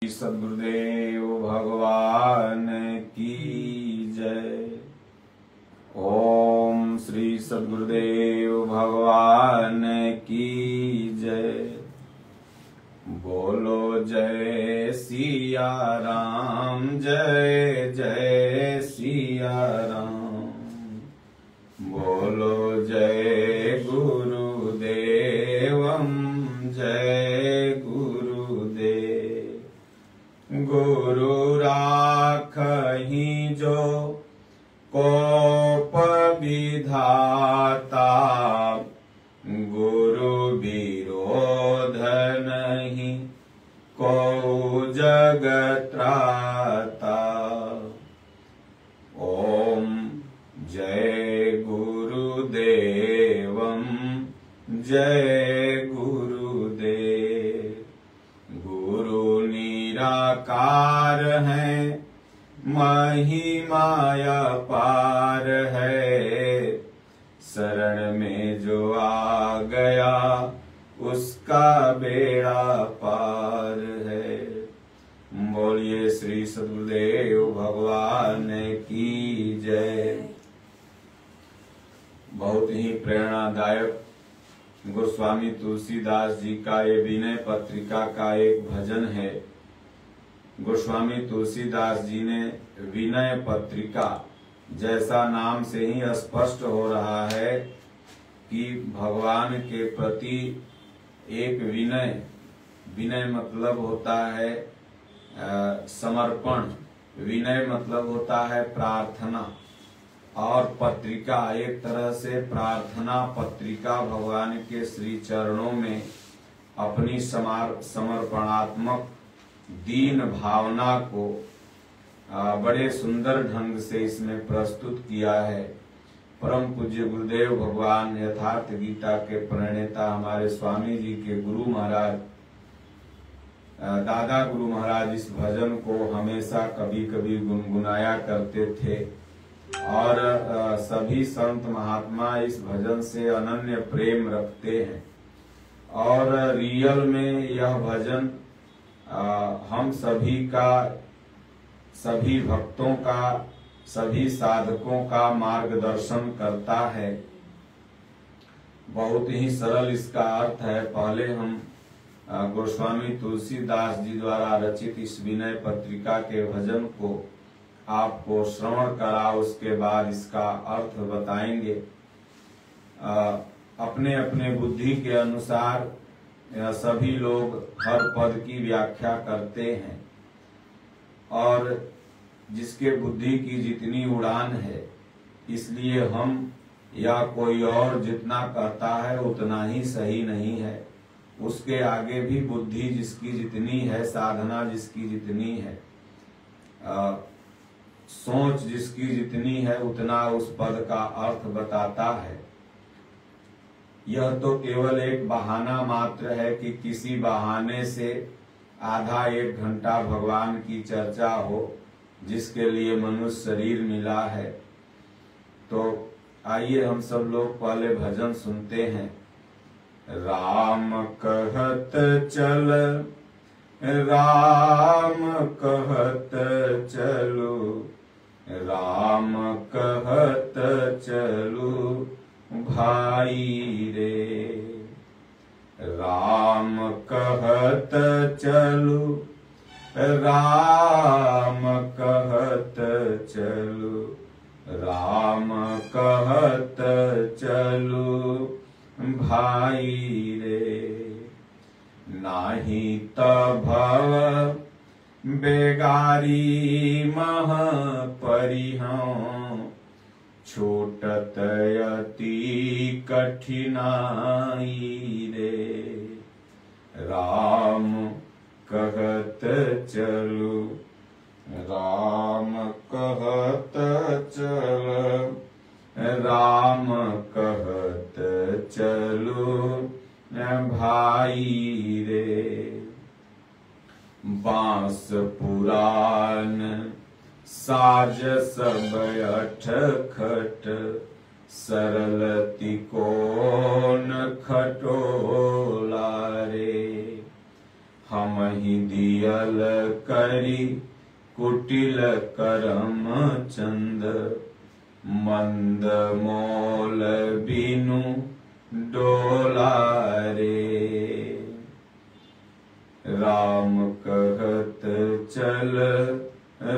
सद्गुरुदेव भगवान की जय। ओम श्री सद्गुरुदेव भगवान की जय। बोलो जय सिया राम, जय जय सिया राम। बोलो जय गुरुदेवम, जय गुरुदेव। गुरु राखहि जो कोप विधाता, गुरु विरोध नहीं को जगत त्राता। ओम जय गुरुदेवम, जय गुरुदेव। गुरु निराकार है, महिमाय पार है। शरण में जो आ गया, उसका बेड़ा पार है। बोलिए श्री सद्गुरुदेव भगवान की जय। बहुत ही प्रेरणादायक गोस्वामी तुलसीदास जी का ये विनय पत्रिका का एक भजन है। गोस्वामी तुलसीदास जी ने विनय पत्रिका, जैसा नाम से ही स्पष्ट हो रहा है कि भगवान के प्रति एक विनय, विनय मतलब होता है समर्पण, विनय मतलब होता है प्रार्थना, और पत्रिका एक तरह से प्रार्थना पत्रिका भगवान के श्री चरणों में अपनी समर्पणात्मक दीन भावना को बड़े सुंदर ढंग से इसमें प्रस्तुत किया है। परम पूज्य गुरुदेव भगवान यथार्थ गीता के प्रणेता हमारे स्वामी जी के गुरु महाराज, दादा गुरु महाराज इस भजन को हमेशा कभी कभी गुनगुनाया करते थे, और सभी संत महात्मा इस भजन से अनन्य प्रेम रखते हैं। और रियल में यह भजन हम सभी का, सभी भक्तों का, सभी साधकों का मार्गदर्शन करता है। बहुत ही सरल इसका अर्थ है। पहले हम गोस्वामी तुलसीदास जी द्वारा रचित इस विनय पत्रिका के भजन को आपको श्रवण करा, उसके बाद इसका अर्थ बताएंगे। अपने अपने बुद्धि के अनुसार सभी लोग हर पद की व्याख्या करते हैं, और जिसके बुद्धि की जितनी उड़ान है, इसलिए हम या कोई और जितना कहता है उतना ही सही नहीं है। उसके आगे भी बुद्धि जिसकी जितनी है, साधना जिसकी जितनी है, सोच जिसकी जितनी है, उतना उस पद का अर्थ बताता है। यह तो केवल एक बहाना मात्र है कि किसी बहाने से आधा एक घंटा भगवान की चर्चा हो, जिसके लिए मनुष्य शरीर मिला है। तो आइए हम सब लोग पहले भजन सुनते हैं। राम कहत चल, राम कहत चलो, राम कहत चलू भाई रे। राम कहत चलू, राम कहत चलू, राम कहत चलू भाई रे। नाही त भव बेगारी मह परिहं, छोटत अति कठिनाई रे। राम कहत चलू, राम कहत चल, राम कहत चलू भाई रे। बांस पुराण साज सब अठ खट, सरल तिकोन खटोला रे। हम ही दियल करी कुटिल करम चंद, मंद मोल बिनु डोला रे। राम कहत चल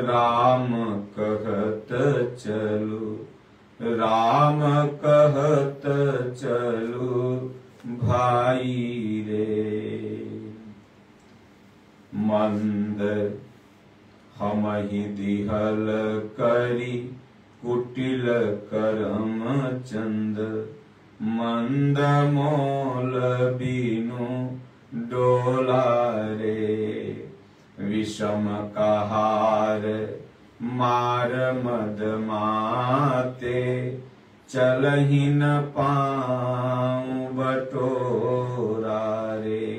राम कहत चलू, राम कहत चलू भाई रे। मंद हम ही दिहल करी कुटिल करम चंद, मंद मोल बिनु डोला रे। विषम कहार मार मद माते, चलहि न पाऊं बटोरा रे।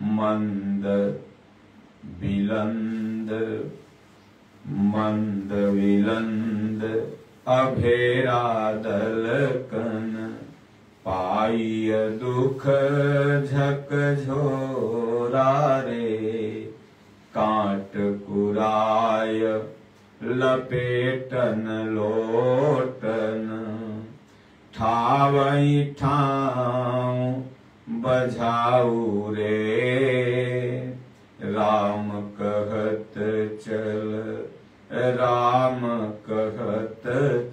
मंद विलंद अभेरा दलकन, पाई दुख झक झोरा रे। काट कुराय लपेटन लोटन, ठावई ठाव बझाऊ रे। राम कहत चल राम कहत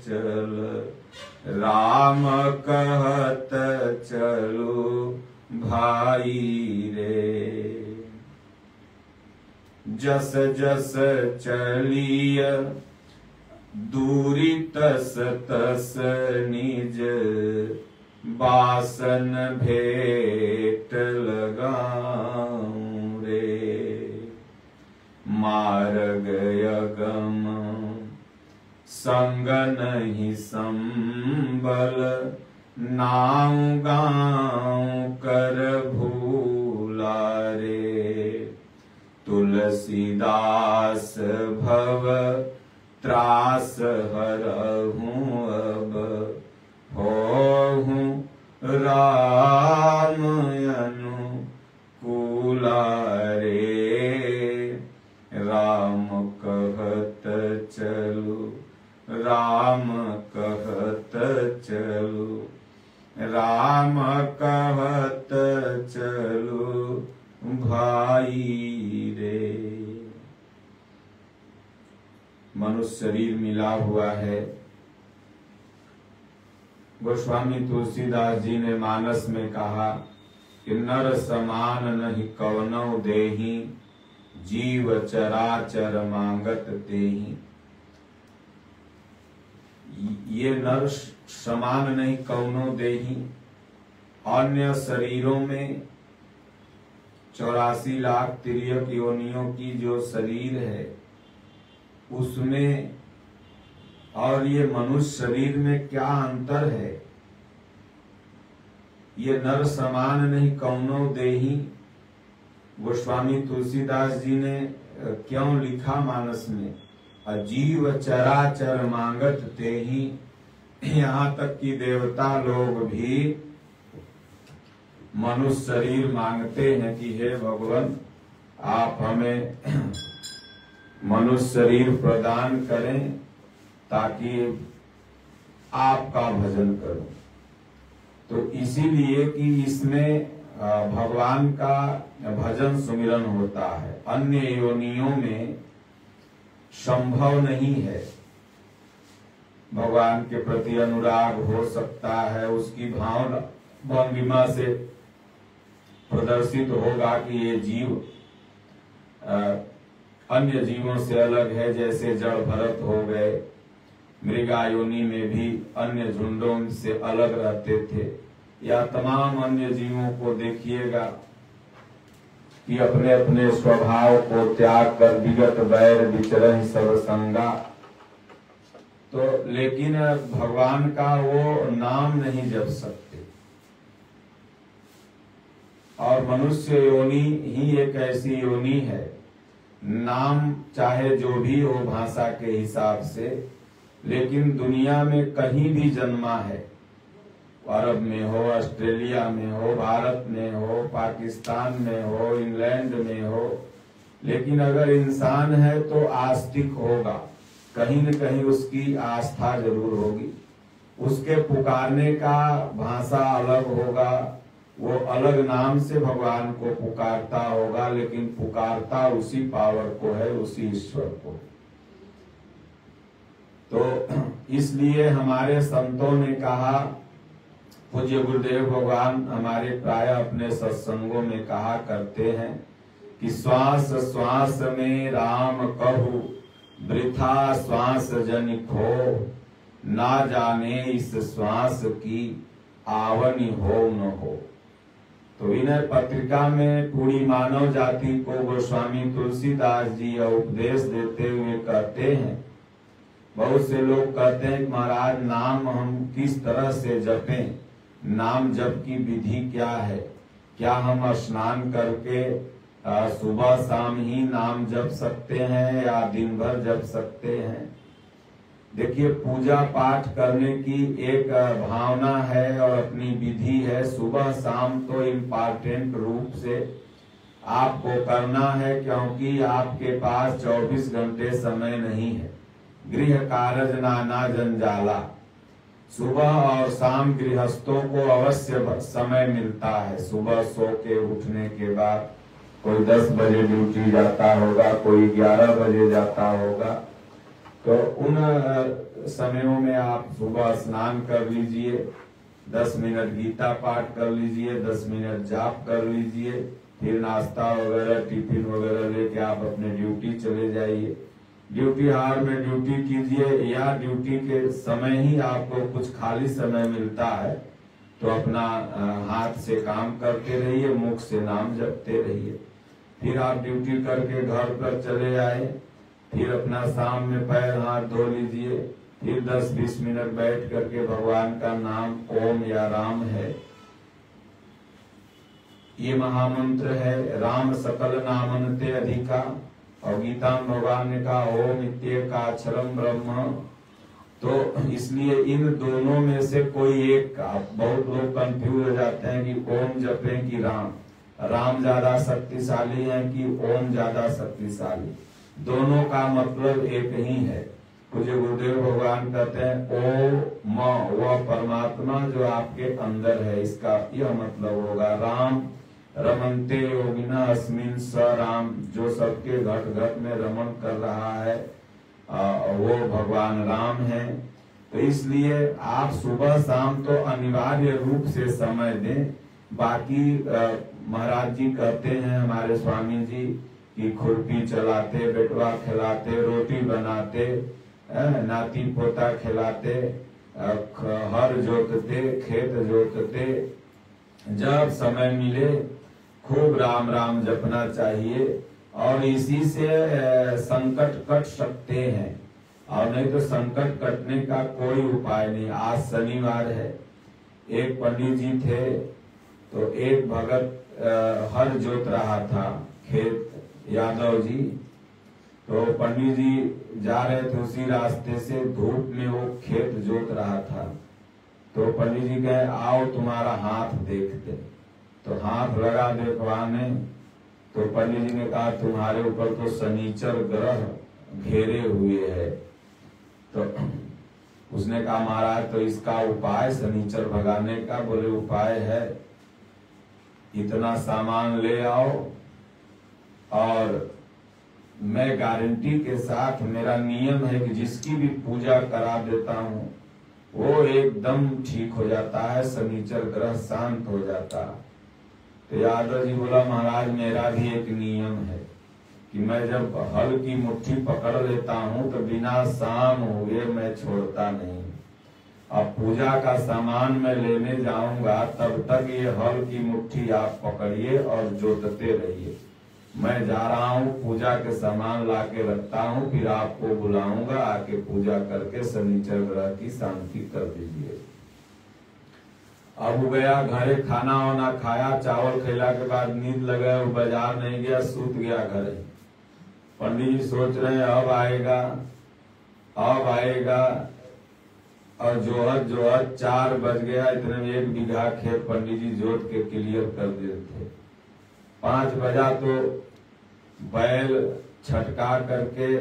चल, राम कहत चलू भाई रे। जस जस चलिय दूरी तस तस निज, बासन भेट लगाऊं रे। मार्ग अगम संग नहीं संबल, नाऊ गाँव कर भूला रे। तुलसीदास भव त्रास हरहूँ अब, होहूँ राम अनुकूला रे। राम कहत चलू राम कहत चलू, राम कहत चलू भाई रे। मनुष्य शरीर मिला हुआ है। गोस्वामी तुलसीदास जी ने मानस में कहा कि नर समान नहीं कवनौ देहि, जीव चराचर मांगत तेहि। ये नर समान नहीं कवनो देहि। अन्य शरीरों में 84 लाख तिर्यक योनियों की जो शरीर है उसमें और ये मनुष्य शरीर में क्या अंतर है। ये नर समान नहीं कौनो देहि। गोस्वामी तुलसीदास जी ने क्यों लिखा मानस में, अजीव चराचर मांगत तेहि। यहाँ तक कि देवता लोग भी मनुष्य शरीर मांगते हैं कि हे भगवान आप हमें मनुष्य शरीर प्रदान करें ताकि आपका भजन करूं। तो इसीलिए कि इसमें भगवान का भजन सुमिरन होता है, अन्य योनियों में संभव नहीं है। भगवान के प्रति अनुराग हो सकता है, उसकी भावना भंगिमा से प्रदर्शित होगा कि ये जीव अन्य जीवों से अलग है। जैसे जड़ भरत हो गए, मृगा योनि में भी अन्य झुंडों से अलग रहते थे, या तमाम अन्य जीवों को देखिएगा कि अपने अपने स्वभाव को त्याग कर विगत बैर विचरण सब संगा। तो लेकिन भगवान का वो नाम नहीं जप सकते। और मनुष्य योनि ही एक ऐसी योनि है, नाम चाहे जो भी हो भाषा के हिसाब से, लेकिन दुनिया में कहीं भी जन्मा है अरब में हो, ऑस्ट्रेलिया में हो, भारत में हो, पाकिस्तान में हो, इंग्लैंड में हो, लेकिन अगर इंसान है तो आस्तिक होगा, कहीं न कहीं उसकी आस्था जरूर होगी। उसके पुकारने का भाषा अलग होगा, वो अलग नाम से भगवान को पुकारता होगा, लेकिन पुकारता उसी पावर को है, उसी ईश्वर को। तो इसलिए हमारे संतों ने कहा, पूज्य गुरुदेव भगवान हमारे प्राय अपने सत्संगों में कहा करते हैं कि श्वास श्वास में राम कहू, वृथा श्वास जन खो, ना जाने इस श्वास की आवनी हो न हो। तो विनय पत्रिका में पूरी मानव जाति को गोस्वामी तुलसीदास जी उपदेश देते हुए कहते हैं, बहुत से लोग कहते हैं कि महाराज नाम हम किस तरह से जपें, नाम जप की विधि क्या है, क्या हम स्नान करके सुबह शाम ही नाम जप सकते हैं या दिन भर जप सकते हैं। देखिए, पूजा पाठ करने की एक भावना है और अपनी विधि है। सुबह शाम तो इम्पोर्टेंट रूप से आपको करना है, क्योंकि आपके पास 24 घंटे समय नहीं है। गृह कारज नाना जंजाला, सुबह और शाम गृहस्थों को अवश्य समय मिलता है। सुबह सो के उठने के बाद कोई 10 बजे ड्यूटी जाता होगा, कोई 11 बजे जाता होगा, तो उन समयों में आप सुबह स्नान कर लीजिए, 10 मिनट गीता पाठ कर लीजिए, 10 मिनट जाप कर लीजिए, फिर नाश्ता वगैरह टिफिन वगैरह लेके आप अपने ड्यूटी चले जाइए। ड्यूटी हार में ड्यूटी कीजिए, या ड्यूटी के समय ही आपको कुछ खाली समय मिलता है तो अपना हाथ से काम करते रहिए, मुख से नाम जपते रहिए। फिर आप ड्यूटी करके घर पर चले आए, फिर अपना शाम में पैर हाथ धो लीजिए, फिर 10-20 मिनट बैठ करके भगवान का नाम ओम या राम है, ये महामंत्र है। राम सकल नामनते अधिका, और गीता में भगवान ने कहा ओम इत्येकाक्षरम ब्रह्म। तो इसलिए इन दोनों में से कोई एक का, बहुत लोग कंफ्यूज हो जाते हैं कि ओम जपें कि राम, राम ज्यादा शक्तिशाली है कि ओम ज्यादा शक्तिशाली। दोनों का मतलब एक ही है। मुझे गुरुदेव भगवान कहते हैं ओम, वह परमात्मा जो आपके अंदर है, इसका यह मतलब होगा। राम रमनते योगिना अस्मिन स राम, जो सबके घट घट में रमन कर रहा है वो भगवान राम है। तो इसलिए आप सुबह शाम तो अनिवार्य रूप से समय दें। बाकी महाराज जी कहते हैं हमारे स्वामी जी कि खुरपी चलाते, बेटवा खिलाते, रोटी बनाते, नाती पोता खिलाते, हर जोतते, खेत जोतते, जब समय मिले खूब राम राम जपना चाहिए, और इसी से संकट कट सकते हैं, और नहीं तो संकट कटने का कोई उपाय नहीं। आज शनिवार है, एक पंडित जी थे, तो एक भगत हर जोत रहा था खेत, यादव जी। तो पंडित जी जा रहे थे उसी रास्ते से, धूप में वो खेत जोत रहा था। तो पंडित जी कहे आओ तुम्हारा हाथ देखते। तो हाथ लगा देखवाने, तो पंडित जी ने कहा तुम्हारे ऊपर तो शनिचर ग्रह घेरे हुए है। तो उसने कहा महाराज तो इसका उपाय शनिचर भगाने का? बोले उपाय है, इतना सामान ले आओ और मैं गारंटी के साथ, मेरा नियम है कि जिसकी भी पूजा करा देता हूँ वो एकदम ठीक हो जाता है, शनिचर ग्रह शांत हो जाता है। तो यादव जी बोला महाराज मेरा भी एक नियम है कि मैं जब हल की मुट्ठी पकड़ लेता हूँ तो बिना शाम हुए मैं छोड़ता नहीं। अब पूजा का सामान मैं लेने जाऊंगा तब तक ये हल की मुट्ठी आप पकड़िए और जोतते रहिए। मैं जा रहा हूँ, पूजा के सामान ला के रखता हूँ, फिर आपको बुलाऊंगा, आके पूजा करके शनिचर ग्रह की शांति कर दीजिए। अब गया घरे, खाना वाना खाया, चावल खिला के बाद नींद लगा, वो बाजार नहीं गया, सूत गया घरे। पंडित जी सोच रहे हैं अब आएगा अब आएगा, और जोहत 4 बज गया। इतने में 1 बीघा खेत पंडित जी जोत के क्लियर कर देते थे। 5 बजा तो बैल छटका करके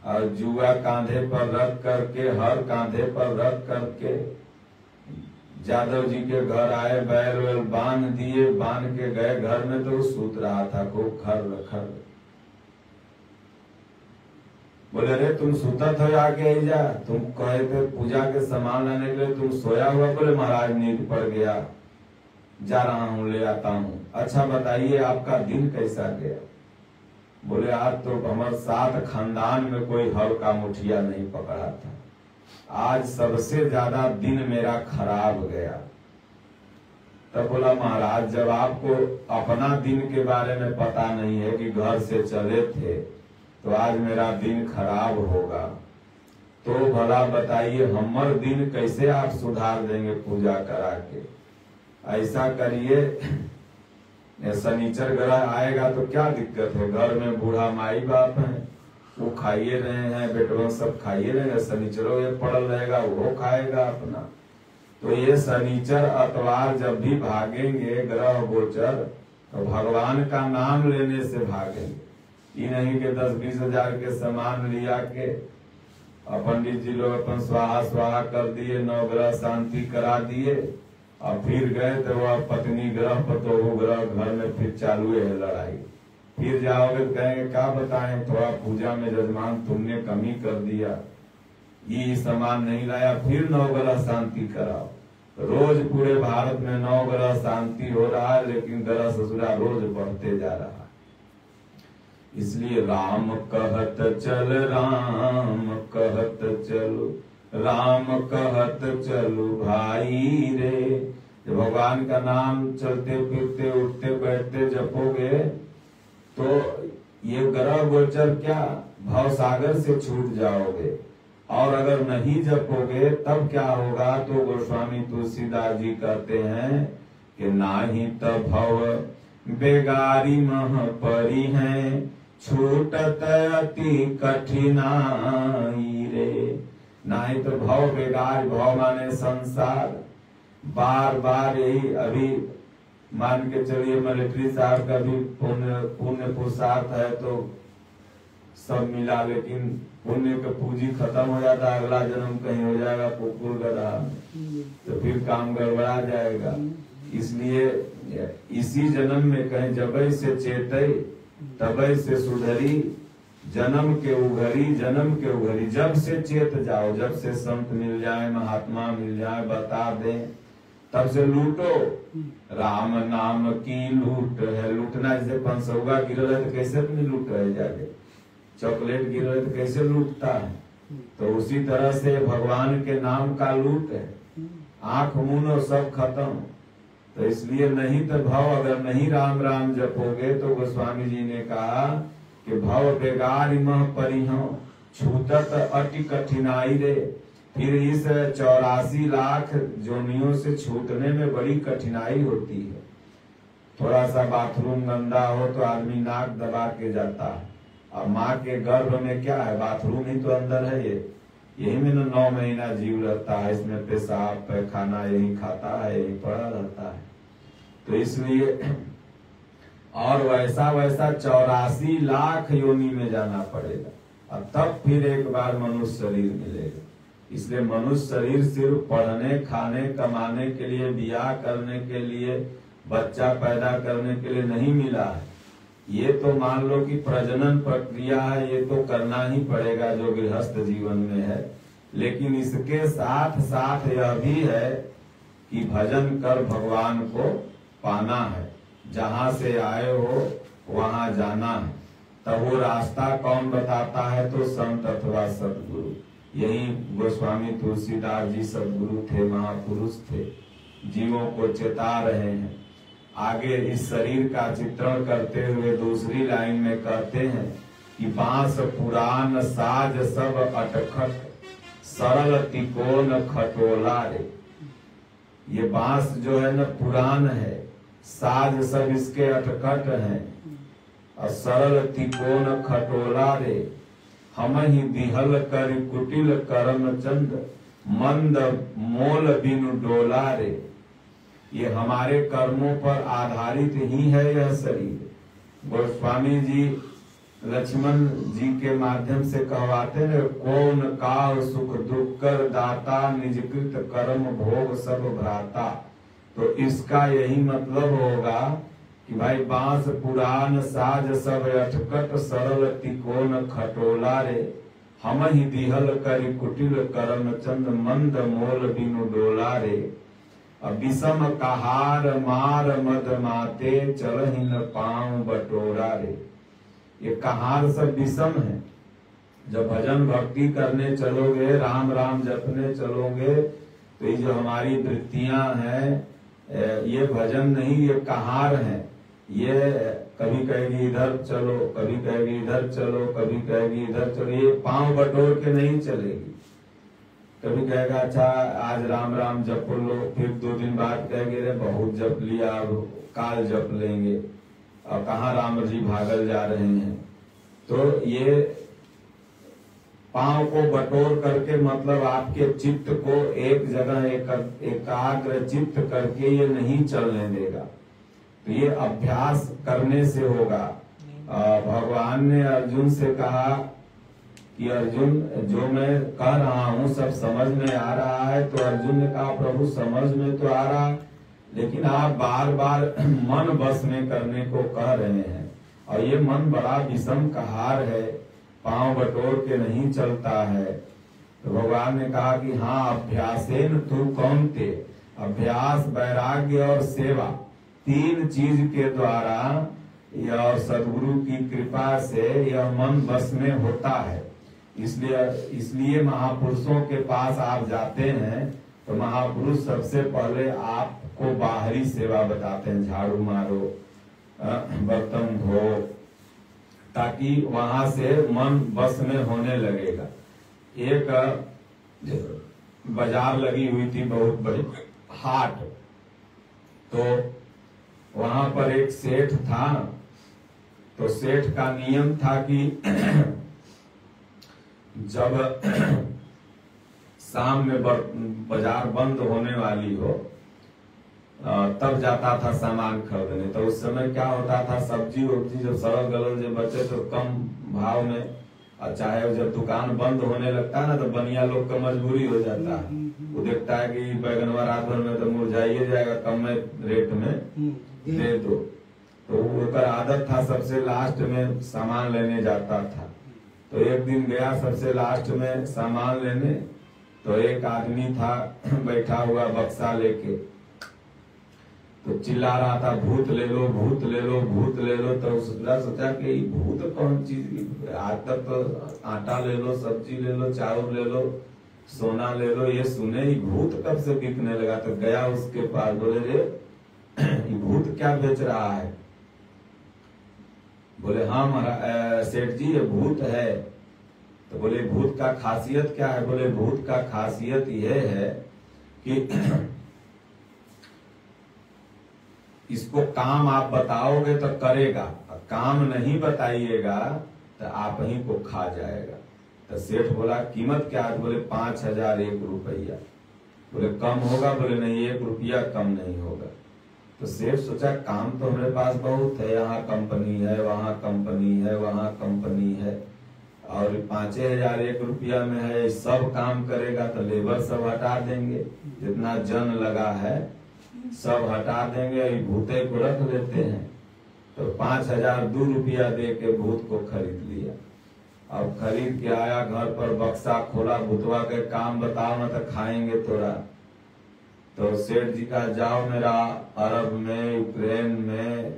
और जुआ कांधे पर रख करके, हर कांधे पर रख करके जादव जी के घर आए। बैल वैल बांध दिए, बांध के गए घर में तो सूत रहा था खूब खर खर। बोले रे तुम सूता था, आके आई जा। तुम कहे थे पूजा के सामान लाने के लिए, तुम सोया हुआ। बोले महाराज नींद पड़ गया, जा रहा हूँ, ले आता हूँ। अच्छा बताइए आपका दिन कैसा गया? बोले आज तो हमारे 7 खानदान में कोई हल का मुठिया नहीं पकड़ा था। आज सबसे ज्यादा दिन मेरा खराब गया। तब बोला महाराज जब आपको अपना दिन के बारे में पता नहीं है कि घर से चले थे, तो आज मेरा दिन खराब होगा, तो भला बताइए हमर दिन कैसे आप सुधार देंगे पूजा करा के? ऐसा करिए, शनिचर ग्रह आएगा तो क्या दिक्कत है? घर में बूढ़ा माई बाप है, वो खाइए रहे हैं, बेटवा सब खाइए रहे, शनिचरों ये पड़ल रहेगा, वो खाएगा अपना। तो ये शनिचर अतवार जब भी भागेंगे ग्रह गोचर, तो भगवान का नाम लेने से भागेंगे। ये नहीं कि 10-20 हजार के सामान लिया के पंडित जी लोग अपन स्वाहा स्वाहा कर दिए, 9 ग्रह शांति करा दिए और फिर गए तो वह पत्नी ग्रह पतोहू ग्रह घर में फिर चालू है लड़ाई। फिर जाओगे तो कहेंगे क्या बताएं, थोड़ा पूजा में जजमान तुमने कमी कर दिया, ये सामान नहीं लाया, फिर 9 ग्रह शांति कराओ। रोज पूरे भारत में 9 ग्रह शांति हो रहा है, लेकिन ग्रह ससुरा रोज बढ़ते जा रहा है। इसलिए राम कहत चल, राम कहत चलो, राम कहत चलो भाई रे। जब भगवान का नाम चलते फिरते उठते बैठते जपोगे तो ये ग्रह गोचर क्या भव सागर से छूट जाओगे। और अगर नहीं जपोगे तब क्या होगा? तो गोस्वामी तुलसीदास जी कहते हैं कि नाही तब भव बेगारी मह परी हैं, छूटत अति कठिनाई रे। नहीं तो भव बेगार, भव माने संसार, बार बार यही। अभी मान के चलिए मिलिट्री साहब का भी पुण्य पुरुषार्थ है तो सब मिला, लेकिन पुण्य का पूंजी खत्म हो जाता, अगला जन्म कहीं हो जाएगा कुकुर गधा, तो फिर काम गड़बड़ा जाएगा। इसलिए इसी जन्म में कहीं जबई से चेतई तबई से सुधरी, जन्म के उघरी, जन्म के उघरी। जब से चेत जाओ, जब से संत मिल जाए, महात्मा मिल जाए, बता दें, तब से लूटो। राम नाम की लूट है। लूटना जैसे 500 गिरल है तो कैसे अपनी लूट रहे जाके, चॉकलेट गिरल है तो कैसे लूटता है, तो उसी तरह से भगवान के नाम का लूट है। आंख मुनो सब खत्म। तो इसलिए नहीं तो भव, अगर नहीं राम राम जपोगे तो गोस्वामी जी ने कहा कि भव बेगार मह परिहो, छूटत अति कठिनाई रे। फिर इस 84 लाख जोनियों से छूटने में बड़ी कठिनाई होती है। थोड़ा सा बाथरूम गंदा हो तो आदमी नाक दबा के जाता है। और माँ के गर्भ में क्या है? बाथरूम ही तो अंदर है। ये यही में 9 महीना जीव रहता है, इसमें पेशाब पैखाना यही खाता है, यही पड़ा रहता है। तो इसलिए और वैसा 84 लाख योनि में जाना पड़ेगा और तब फिर एक बार मनुष्य शरीर मिलेगा। इसलिए मनुष्य शरीर सिर्फ पढ़ने, खाने, कमाने के लिए, बियाह करने के लिए, बच्चा पैदा करने के लिए नहीं मिला है। ये तो मान लो कि प्रजनन प्रक्रिया है, ये तो करना ही पड़ेगा जो गृहस्थ जीवन में है। लेकिन इसके साथ साथ यह भी है कि भजन कर भगवान को पाना है। जहां से आए हो वहां जाना है। तब वो रास्ता कौन बताता है? तो संत अथवा सदगुरु। यही गोस्वामी तुलसीदास जी सदगुरु थे, महापुरुष थे, जीवों को चेता रहे हैं। आगे इस शरीर का चित्रण करते हुए दूसरी लाइन में कहते हैं कि बांस पुरान साज सब अटखट, सरल तिकोन खटोला रे। ये बांस जो है न पुरान है, साज सब इसके अटकट हैं और सरल तिकोन खटोला रे। हम ही दिहल कर कुटिल करम चंद, मंद मोल बिनु डोला रे। ये हमारे कर्मों पर आधारित ही है यह शरीर। गोस्वामी जी लक्ष्मण जी के माध्यम से कहवाते हैं, कौन काल सुख दुख कर दाता, निजकृत कर्म भोग सब भ्राता। तो इसका यही मतलब होगा कि भाई बांस पुरान साज सब अटकट, सरल तिकोन खटोला रे। हम ही दिहल करी कुटिल करम चंद, मंद मोल बिनु डोला रे। विषम कहार मार मद माते, चलहि न पाँव बटोरा रे। ये कहार सब विषम है। जब भजन भक्ति करने चलोगे, राम राम जपने चलोगे, तो ये जो हमारी वृत्तियां हैं, ये भजन नहीं, ये कहार है। ये कभी कहेगी इधर चलो, कभी कहेगी इधर चलो, कभी कहेगी इधर चलो। ये पांव बटोर के नहीं चलेगी। कभी कहेगा अच्छा आज राम राम जप लो, फिर 2 दिन बाद कहेंगे रे बहुत जप लिया, अब काल जप लेंगे, और कहाँ राम जी भागल जा रहे हैं। तो ये पांव को बटोर करके मतलब आपके चित्त को एक जगह एकाग्र चित्त करके ये नहीं चलने देगा। तो ये अभ्यास करने से होगा। भगवान ने अर्जुन से कहा कि अर्जुन जो मैं कह रहा हूँ सब समझ में आ रहा है। तो अर्जुन ने कहा प्रभु समझ में तो आ रहा है, लेकिन आप बार बार मन बस में करने को कह रहे हैं, और ये मन बड़ा विषम कहार है, पांव बटोर के नहीं चलता है। तो भगवान ने कहा कि हाँ अभ्यासेन तू कौनते, अभ्यास वैराग्य और सेवा 3 चीज के द्वारा और सद्गुरु की कृपा से यह मन बस में होता है। इसलिए महापुरुषों के पास आप जाते हैं तो महापुरुष सबसे पहले आपको बाहरी सेवा बताते हैं, झाड़ू मारो, बर्तन धो, ताकि वहां से मन बस में होने लगेगा। एक बाजार लगी हुई थी बहुत बड़ी हाट, तो वहां पर एक सेठ था। तो सेठ का नियम था कि जब शाम में बाजार बंद होने वाली हो तब जाता था सामान खरीदने। तो उस समय क्या होता था, सब्जी वब्जी जब सड़ल गलल जो बचे तो कम भाव में, और चाहे जब दुकान बंद होने लगता है ना तो बनिया लोग का मजबूरी हो जाता है। वो देखता है कि बैगनवा रात भर में तो मुरझाइए जाएगा, कम में रेट में दे दो। तो वो आदत था सबसे लास्ट में सामान लेने जाता था। तो एक दिन गया सबसे लास्ट में सामान लेने, तो एक आदमी था बैठा हुआ बक्सा लेके, तो चिल्ला रहा था भूत ले लो, भूत ले लो, भूत ले लो। तो सोचा कि भूत कौन चीज, आज तक तो आटा ले लो, सब्जी ले लो, चावल ले लो, सोना ले लो, ये सुने ही भूत कब से बिकने लगा। तो गया उसके पास, बोले रे भूत क्या बेच रहा है? बोले हाँ महाराज सेठ जी ये भूत है। तो बोले भूत का खासियत क्या है? बोले भूत का खासियत यह है कि इसको काम आप बताओगे तो करेगा, काम नहीं बताइएगा तो आप ही को खा जाएगा। तो सेठ बोला कीमत क्या है? बोले 5001 रुपया। बोले कम होगा? बोले नहीं 1 रुपया कम नहीं होगा। तो सेठ सोचा काम तो हमारे पास बहुत है, यहाँ कंपनी है, वहाँ कंपनी है, वहाँ कंपनी है, और 5001 रुपया में है, सब काम करेगा तो लेबर सब हटा देंगे, जितना जन लगा है सब हटा देंगे, भूते को रख लेते हैं। तो 5002 रुपया दे के भूत को खरीद लिया। अब खरीद के आया घर पर, बक्सा खोला, भूतवा के काम बताओ ना तो खाएंगे तोरा। तो सेठ जी का जाओ मेरा अरब में, यूक्रेन में,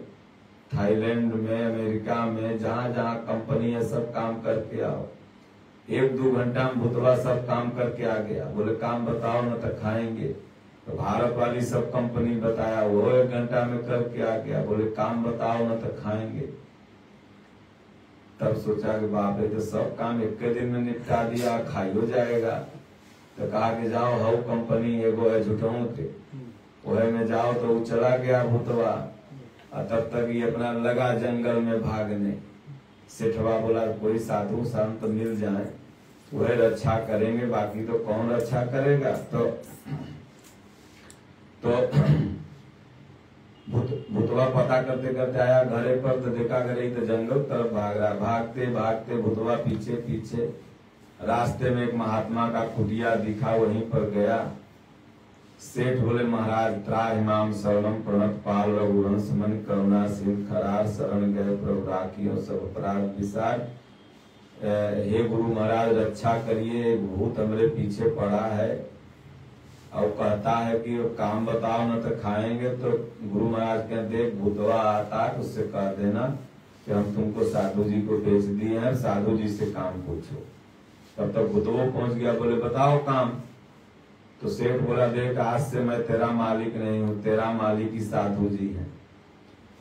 थाईलैंड में, अमेरिका में, जहां जहां कंपनी है सब काम करके आओ। 1-2 घंटा में भूतवा सब काम करके आ गया। बोले काम बताओ ना तो खाएंगे। तो भारत वाली सब कंपनी बताया, वो 1 घंटा में करके आ गया। बोले काम बताओ ना तो खाएंगे। तब सोचा कि बाप रे, तो सब काम एक दिन में निपटा दिया, खाइयो जाएगा। तो कहा कि जाओ हाउ कंपनी एगो है झूठों के, वह में जाओ। तो वो चला गया भूतवा, और तब तक ये अपना लगा जंगल में भागने। सेठवा बोला कोई साधु संत मिल जाए वह रक्षा करेंगे, बाकी तो कौन रक्षा करेगा। तो भूतवा पता करते करते आया घरे पर, तो देखा घरे तो जंगल तरफ भाग रहा। भागते भागते भूतवा पीछे पीछे, रास्ते में एक महात्मा का कुटिया दिखा, वहीं पर गया। सेठ बोले महाराज त्राहिमाम शरणम प्रणत पाल रघुवंश मन करुणा सिंह खरार शरण गए प्रभु राखियों सब अपराध विसार। हे गुरु महाराज रक्षा करिए, एक भूत हमरे पीछे पड़ा है और कहता है कि काम बताओ न तो खाएंगे। तो गुरु महाराज कहते देख भूतवा आता है, उससे कह देना कि हम तुमको साधु जी को भेज दिए हैं, साधु जी से काम पूछो। तब तक भूतवा पहुंच गया, बोले बताओ काम। तो सेठ बोला देख आज से मैं तेरा मालिक नहीं हूँ, तेरा मालिक ही साधु जी है,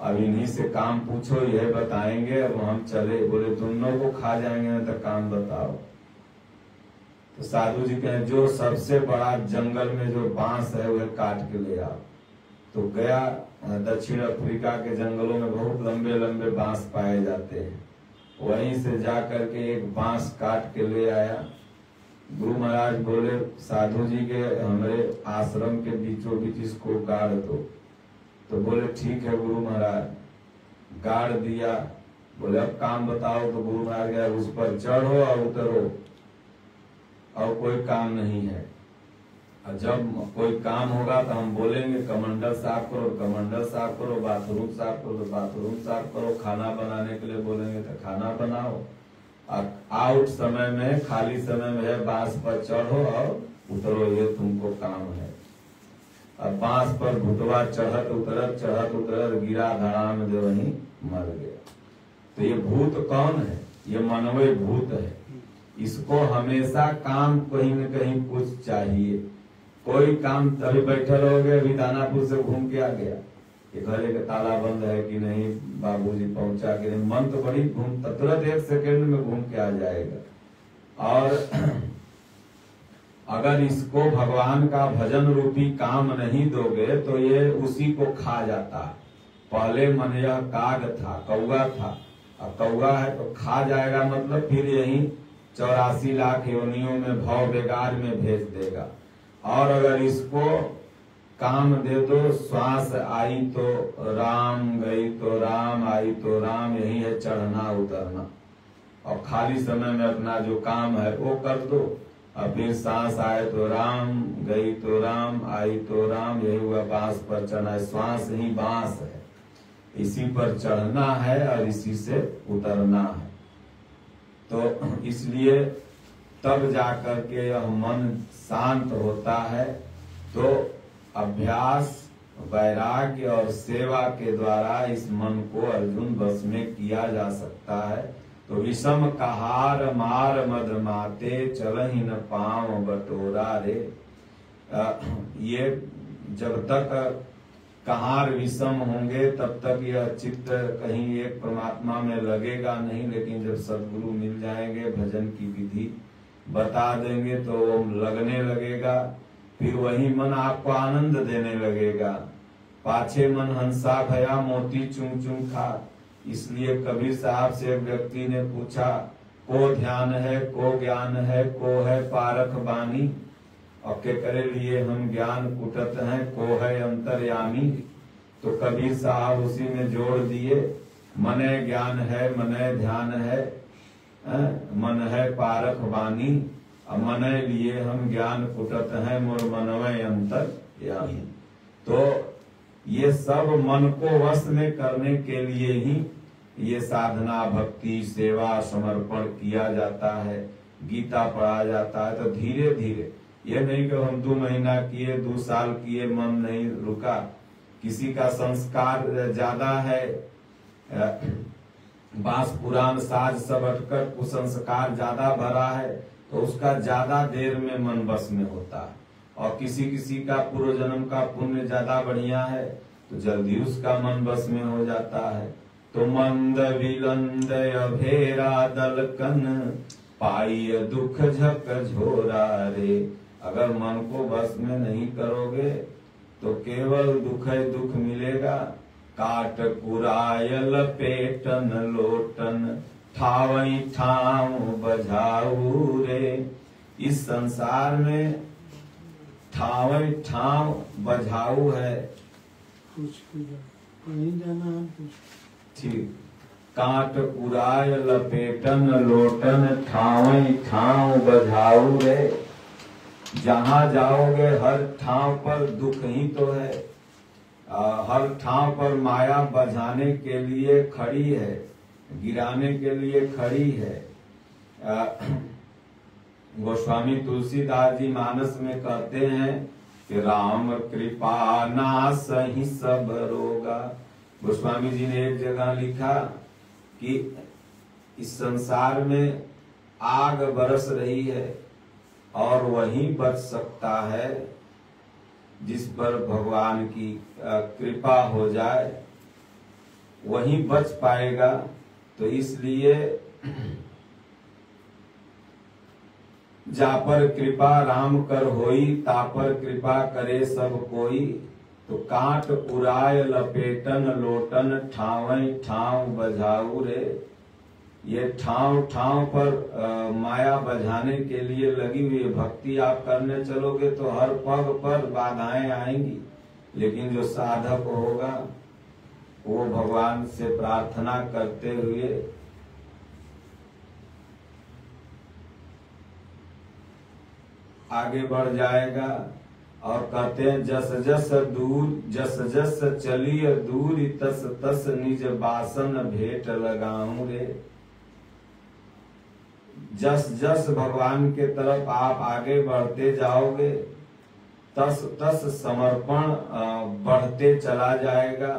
अब इन्हीं से काम पूछो, यह बताएंगे। अब हम चले, बोले दोनों को खा जाएंगे ना, तो काम बताओ। तो साधु जी कहे जो सबसे बड़ा जंगल में जो बांस है वह काट के ले आओ। तो गया, दक्षिण अफ्रीका के जंगलों में बहुत लंबे लंबे बांस पाए जाते हैं, वहीं से जा करके एक बांस काट के ले आया। गुरु महाराज बोले साधु जी के हमारे आश्रम के बीचों बीच इसको गाड़ दो। तो बोले ठीक है गुरु महाराज, गाड़ दिया। बोले अब काम बताओ। तो गुरु महाराज गया उस पर चढ़ो और उतरो, और कोई काम नहीं है। और जब कोई काम होगा तो हम बोलेंगे कमंडल साफ करो, कमंडल साफ करो, बाथरूम साफ करो तो बाथरूम साफ करो, खाना बनाने के लिए बोलेंगे तो खाना बनाओ। और आउट समय में, खाली समय में बांस पर चढ़ो और उतरो, ये तुमको काम है। अब बांस पर भूतवा चढ़त उतरत गिरा, धड़ाम दे वहीं मर गया। तो ये भूत कौन है? ये मनोमय भूत है। इसको हमेशा काम कहीं न कहीं कुछ चाहिए। कोई काम तभी बैठे रहोगे, अभी दानापुर से घूम के आ गया, ये घरे का ताला बंद है कि नहीं, बाबूजी पहुंचा कि नहीं, मन तो बड़ी घूमता, तुरंत 1 सेकंड में घूम के आ जाएगा। और अगर इसको भगवान का भजन रूपी काम नहीं दोगे तो ये उसी को खा जाता। पहले मन यह काग था, कौआ था, अब कौआ है तो खा जाएगा, मतलब फिर यही 84 लाख योनियों में भव बेगार में भेज देगा। और अगर इसको काम दे दो, श्वास आई तो राम, गई तो राम, आई तो राम, यही है चढ़ना उतरना। और खाली समय में अपना जो काम है वो कर दो, और फिर सांस आए तो राम, गई तो राम, आई तो राम, यही हुआ बांस पर चढ़ना है। श्वास ही बांस है, इसी पर चढ़ना है और इसी से उतरना है। तो इसलिए तब जाकर के यह मन शांत होता है। तो अभ्यास, वैराग्य और सेवा के द्वारा इस मन को अर्जुन बस में किया जा सकता है। तो विषम कहार मार मद माते चलहि न पाँव बटोरा रे। ये जब तक कहार विषम होंगे तब तक यह चित्त कहीं एक परमात्मा में लगेगा नहीं। लेकिन जब सद्गुरु मिल जाएंगे, भजन की विधि बता देंगे तो वो लगने लगेगा। फिर वही मन आपको आनंद देने लगेगा। पाछे मन हंसा भया मोती चुम चुम खा। इसलिए कबीर साहब से एक व्यक्ति ने पूछा, को ध्यान है, को ज्ञान है, को है पारख बानी, और के करे लिए हम ज्ञान कुटत हैं, को है अंतर्यामी। तो कबीर साहब उसी में जोड़ दिए, मने ज्ञान है, मने ध्यान है, मन है पारख बानी, मने लिए हम ज्ञान कुटत हैं, मोर मनवय अंतर्यामी। तो ये सब मन को वश में करने के लिए ही ये साधना, भक्ति, सेवा, समर्पण किया जाता है, गीता पढ़ा जाता है। तो धीरे धीरे, ये नहीं कि हम 2 महीना किए, 2 साल किए, मन नहीं रुका। किसी का संस्कार ज्यादा है, बांस पुराण साज सब अटकर कुसंस्कार ज्यादा भरा है, तो उसका ज्यादा देर में मन बस में होता है। और किसी किसी का पूर्व जन्म का पुण्य ज्यादा बढ़िया है तो जल्दी उसका मन बस में हो जाता है। तो मंद विलंद अभेरा दलकन पाई दुख झक झोरा रे। अगर मन को बस में नहीं करोगे तो केवल दुख ही दुख मिलेगा। काट कुरायल पेटन लोटन ठावई ठाव बजाऊ रे। इस संसार में ठावई ठाव बजाऊ है। ठीक। कांट उराय लपेटन लोटन ठावई ठाव बजाऊ रे। जहां जाओगे हर ठाव पर दुख ही तो है। हर ठाव पर माया बजाने के लिए खड़ी है, गिराने के लिए खड़ी है। गोस्वामी तुलसीदास जी मानस में कहते हैं कि राम कृपा नाश ही सब रोगा। गोस्वामी जी ने एक जगह लिखा कि इस संसार में आग बरस रही है और वही बच सकता है जिस पर भगवान की कृपा हो जाए, वही बच पाएगा। तो इसलिए जा पर कृपा राम कर होई, ता पर कृपा करे सब कोई। तो कांट उराय लपेटन लोटन ठावई ठाव बजाऊ रे। ये ठाव ठाव पर माया बजाने के लिए लगी हुई भक्ति आप करने चलोगे तो हर पग पर बाधाएं आएंगी, लेकिन जो साधक होगा वो भगवान से प्रार्थना करते हुए आगे बढ़ जाएगा। और कहते हैं जस जस चली दूर तस तस निज बासन भेंट लगाऊं रे। जस जस भगवान के तरफ आप आगे बढ़ते जाओगे तस तस समर्पण बढ़ते चला जाएगा।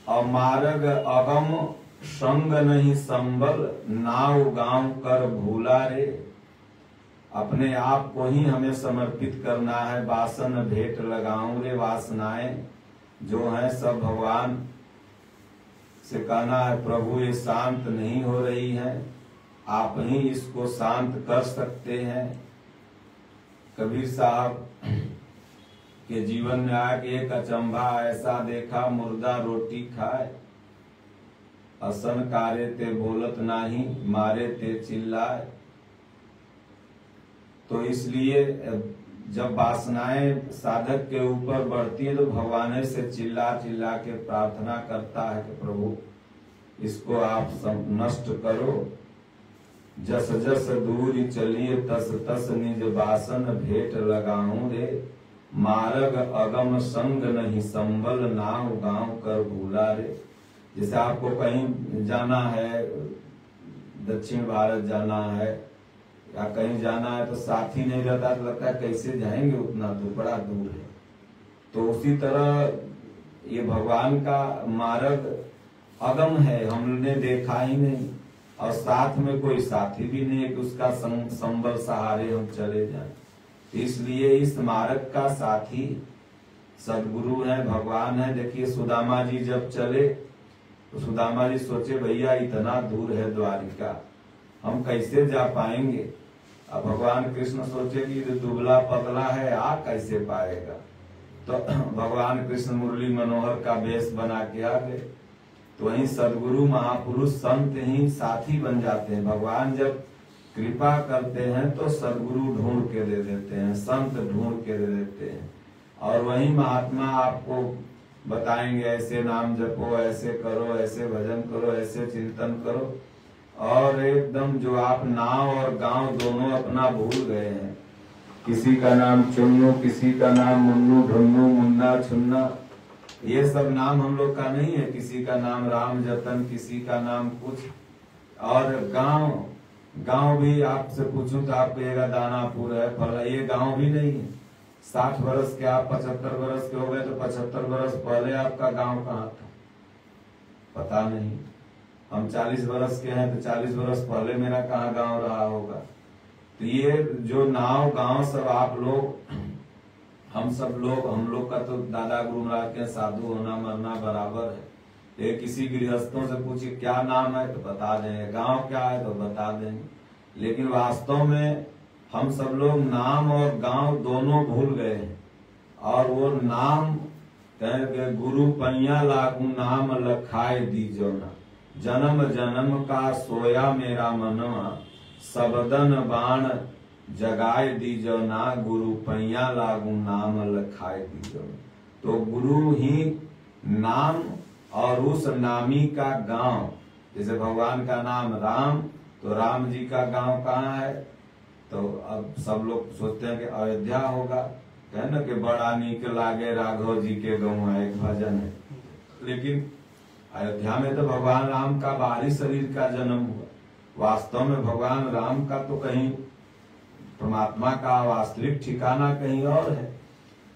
और मार्ग अगम संग नहीं संबल, नाव गांव कर भूला रे। अपने आप को ही हमें समर्पित करना है। वासन भेंट लगाऊं रे। वासनाएं जो हैं सब भगवान से कहना है प्रभु ये शांत नहीं हो रही है, आप ही इसको शांत कर सकते हैं। कबीर साहब के जीवन में आके एक अचंभा ऐसा देखा, मुर्दा रोटी खाए, असन कारे ते बोलत नाही, मारे ते चिल्लाए। तो इसलिए जब वासनाएं साधक के ऊपर बढ़ती है तो भगवान से चिल्ला चिल्ला के प्रार्थना करता है कि प्रभु इसको आप नष्ट करो। जस जस दूरी चलिए तस तस निज वासन भेंट लगाऊं रे। मार्ग अगम संग नहीं संबल, नाव गांव कर भूला रे। जैसे आपको कहीं जाना है, दक्षिण भारत जाना है या कहीं जाना है तो साथी नहीं रहता तो लगता है कैसे जाएंगे, उतना दूर, बड़ा दूर है। तो उसी तरह ये भगवान का मार्ग अगम है, हमने देखा ही नहीं और साथ में कोई साथी भी नहीं है कि उसका संबल सहारे हम चले जाएं। इसलिए इस मार्ग का साथी सदगुरु है, भगवान है। देखिए सुदामा जी जब चले तो सुदामा जी सोचे भैया इतना दूर है द्वारिका, हम कैसे जा पाएंगे। अब भगवान कृष्ण सोचे कि दुबला पतला है, आ कैसे पाएगा। तो भगवान कृष्ण मुरली मनोहर का वेश बना के आ गए। तो वहीं सदगुरु महापुरुष संत ही साथी बन जाते हैं। भगवान जब कृपा करते हैं तो सदगुरु ढूंढ के दे देते हैं, संत ढूंढ के दे देते हैं। और वही महात्मा आपको बताएंगे ऐसे नाम जपो, ऐसे करो, ऐसे भजन करो, ऐसे चिंतन करो। और एकदम जो आप नाव और गांव दोनों अपना भूल गए हैं। किसी का नाम चुन्नू, किसी का नाम मुन्नू, ढुन्नू, मुन्ना, छुन्ना, ये सब नाम हम लोग का नहीं है। किसी का नाम राम जतन, किसी का नाम कुछ। और गांव भी आपसे पूछूं तो आप कहिएगा दानापुर है, फला, ये गांव भी नहीं है। 60 वर्ष के आप 75 वर्ष के हो गए तो 75 वर्ष पहले आपका गांव कहाँ था पता नहीं। हम 40 वर्ष के हैं तो 40 वर्ष पहले मेरा कहाँ गांव रहा होगा। तो ये जो नाव गांव सब आप लोग, हम लोग का तो दादा गुरु महाराज के साधु होना मरना बराबर है। ये किसी गृहस्थों से पूछिए क्या नाम है तो बता देंगे, गांव क्या है तो बता देंगे। लेकिन वास्तव में हम सब लोग नाम और गांव दोनों भूल गए हैं। और वो नाम कहेंगे गुरु पैया लागू नाम लखाए दीजो ना, जन्म जन्म का सोया मेरा मनवा, सबदन बाण जगाए दीजो ना, गुरु पैया लागू नाम लखाए दीजो। तो गुरु ही नाम और उस नामी का गांव, जैसे भगवान का नाम राम, तो राम जी का गांव कहाँ है? तो अब सब लोग सोचते हैं कि अयोध्या होगा, है ना, कि बड़ा नीक लागे राघव जी के गाँव, एक भजन है। लेकिन अयोध्या में तो भगवान राम का बाहरी शरीर का जन्म हुआ, वास्तव में भगवान राम का तो कहीं परमात्मा का वास्तविक ठिकाना कहीं और है।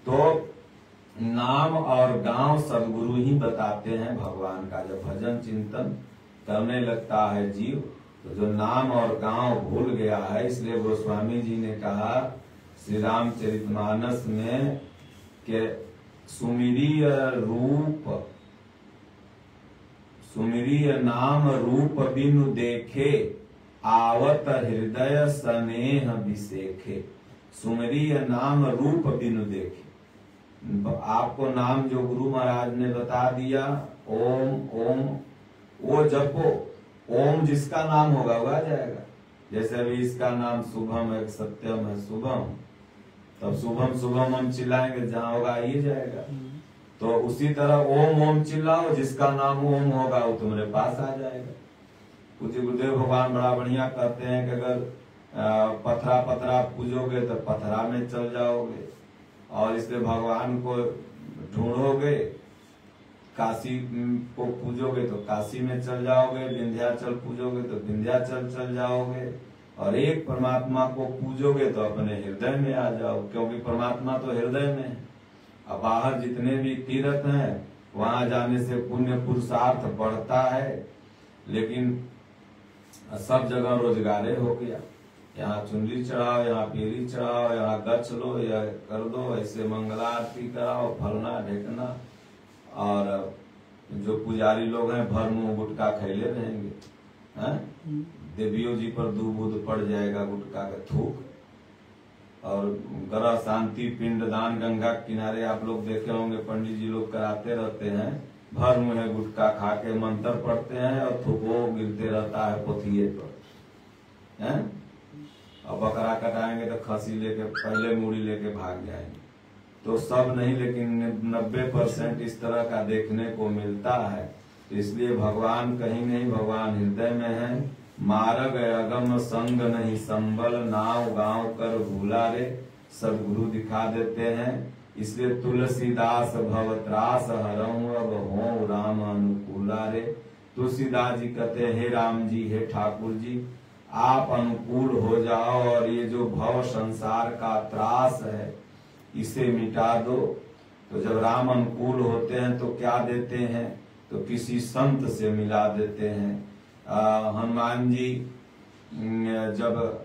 तो नाम और गांव सदगुरु ही बताते हैं भगवान का। जब भजन चिंतन करने लगता है जीव, तो जो नाम और गांव भूल गया है, इसलिए गोस्वामी जी ने कहा श्री रामचरितमानस में कि सुमिरीय रूप, सुमिरीय नाम रूप बिनु देखे, आवत हृदय स्नेह विसेखे। सुमिरीय नाम रूप बिनु देखे, आपको नाम जो गुरु महाराज ने बता दिया, ओम ओम, वो जपो। ओम जिसका नाम होगा वो आ जाएगा। जैसे अभी इसका नाम शुभम है, सत्यम है, शुभम, तब शुभम शुभम हम चिल्लाएंगे, जहाँ होगा ये जाएगा। तो उसी तरह ओम ओम चिल्लाओ, जिसका नाम ओम होगा वो तुम्हारे पास आ जाएगा। पूज्य गुरुदेव भगवान बड़ा बढ़िया कहते हैं कि अगर पथरा पथरा पूजोगे तो पथरा में चल जाओगे, और इसलिए भगवान को ढूंढोगे, काशी को पूजोगे तो काशी में चल जाओगे, विंध्याचल पूजोगे तो विंध्याचल चल जाओगे, और एक परमात्मा को पूजोगे तो अपने हृदय में आ जाओ, क्योंकि परमात्मा तो हृदय में है। अब बाहर जितने भी तीर्थ हैं वहां जाने से पुण्य पुरुषार्थ बढ़ता है, लेकिन सब जगह रोजगारे हो गया। यहाँ चुनरी चढ़ाओ, यहाँ पीरी चढ़ाओ, यहाँ गच्छ लो, या कर दो, ऐसे मंगला आरती कराओ, फलना ढेकना। और जो पुजारी लोग हैं भर मुंह गुटखा खैले रहेंगे, हैं? देवियों जी पर दूध पड़ जाएगा गुटखा का थूक। और ग्रह शांति पिंडदान गंगा किनारे आप लोग देखे होंगे, पंडित जी लोग कराते रहते हैं, भर मुंह गुटखा खा के मंत्र पढ़ते हैं और थूको गिरते रहता है पोथिये पर, हैं? और बकरा कटाएंगे तो खसी लेके पहले मूड़ी लेके भाग जाएंगे। तो सब नहीं, लेकिन 90% इस तरह का देखने को मिलता है। इसलिए भगवान कहीं नहीं, भगवान हृदय में है। मार्ग अगम संग नहीं संबल, नाव गांव कर भूला रे, सदगुरु दिखा देते हैं। इसलिए तुलसीदास भव त्रास हरऊं, अब हो राम अनुकूला रे। तुलसीदास जी कहते हैं, हे राम जी, हे ठाकुर जी, आप अनुकूल हो जाओ और ये जो भव संसार का त्रास है इसे मिटा दो। तो जब राम अनुकूल होते हैं तो क्या देते हैं? तो किसी संत से मिला देते हैं। हनुमान जी जब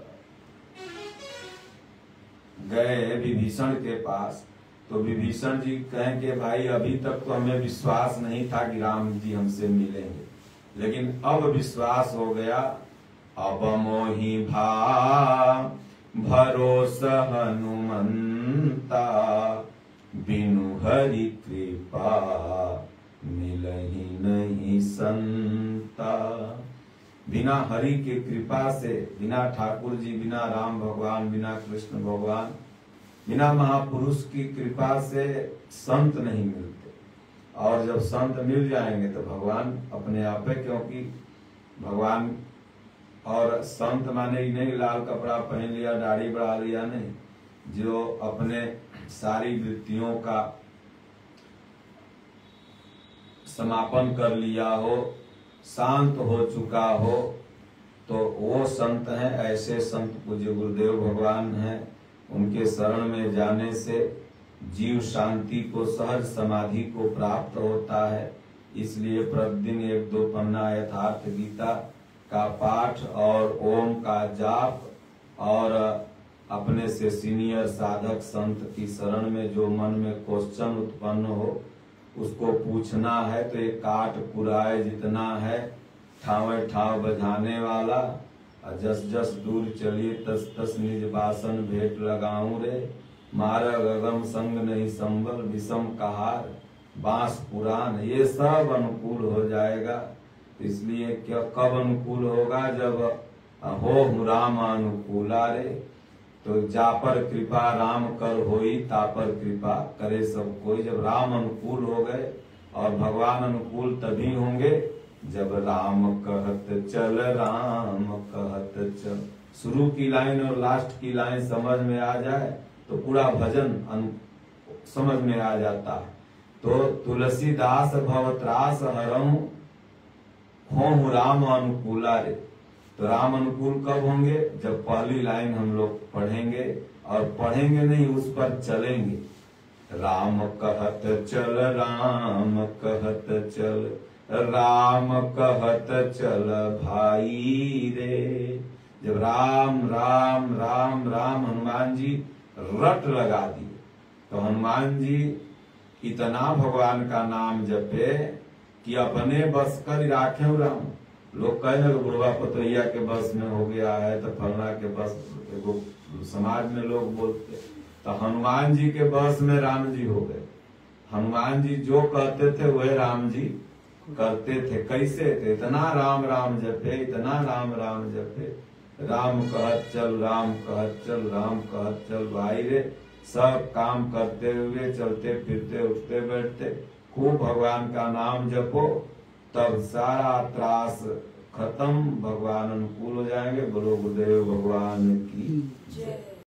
गए विभीषण के पास, तो विभीषण जी कहें कि भाई अभी तक तो हमें विश्वास नहीं था कि राम जी हमसे मिलेंगे, लेकिन अब विश्वास हो गया। अब मोहि भरोस हनुमंता, बिनु हरि कृपा मिलहि नहीं संता। बिना हरि के कृपा से, बिना ठाकुर जी, बिना राम भगवान, बिना कृष्ण भगवान, बिना महापुरुष की कृपा से संत नहीं मिलते। और जब संत मिल जाएंगे तो भगवान अपने आप है, क्योंकि भगवान और संत माने ही नहीं लाल कपड़ा पहन लिया, दाढ़ी बढ़ा लिया, नहीं। जो अपने सारी वृत्तियों का समापन कर लिया हो, शांत हो चुका हो, तो वो संत हैं। ऐसे संत पूज्य गुरुदेव भगवान हैं। उनके शरण में जाने से जीव शांति को, सहज समाधि को प्राप्त होता है। इसलिए प्रतिदिन 1-2 पन्ना यथार्थ गीता का पाठ और ओम का जाप, और अपने से सीनियर साधक संत की शरण में जो मन में क्वेश्चन उत्पन्न हो उसको पूछना है। तो एक काट पुराए जितना है, ठावे ठाव बजाने वाला, जस जस दूर चलिए तस तस निज बासन भेंट लगाऊं रे। मार्ग अगम संग नहीं संबल, विषम कहार बांस पुराण, ये सब अनुकूल हो जाएगा। इसलिए क्या कब अनुकूल होगा, जब हो राम अनुकूला रे। तो जा पर कृपा राम कर होई, ता पर कृपा करे सब कोई। जब राम अनुकूल हो गए, और भगवान अनुकूल तभी होंगे जब राम कहत चल, राम कहत चल। शुरू की लाइन और लास्ट की लाइन समझ में आ जाए तो पूरा भजन समझ में आ जाता है। तो तुलसीदास भवत्रास हरऊं, हों राम अनुकूला रे। तो राम अनुकूल कब होंगे, जब पहली लाइन हम लोग पढ़ेंगे, और पढ़ेंगे नहीं, उस पर चलेंगे। राम कहत चल, राम कहत चल, राम कहत चल भाई रे। जब राम राम राम राम हनुमान जी रट लगा दिए, तो हनुमान जी इतना भगवान का नाम जपे कि अपने बस कर राखे राम। लोग कहे बुढ़वा पतोहिया के बस में हो गया है, तो फलना के बस, समाज में लोग बोलते। तो हनुमान जी के बस में राम जी हो गए। हनुमान जी जो कहते थे वह राम जी करते थे। कैसे थे, इतना राम राम जपे, इतना राम राम जपे। राम कहत चल, राम कहत चल, राम कहत चल भाई रे। सब काम करते हुए, चलते फिरते, उठते बैठते, खूब भगवान का नाम जपो, तब सारा त्रास खत्म, भगवान अनुकूल हो जाएंगे। बोलो गुरुदेव भगवान की जय।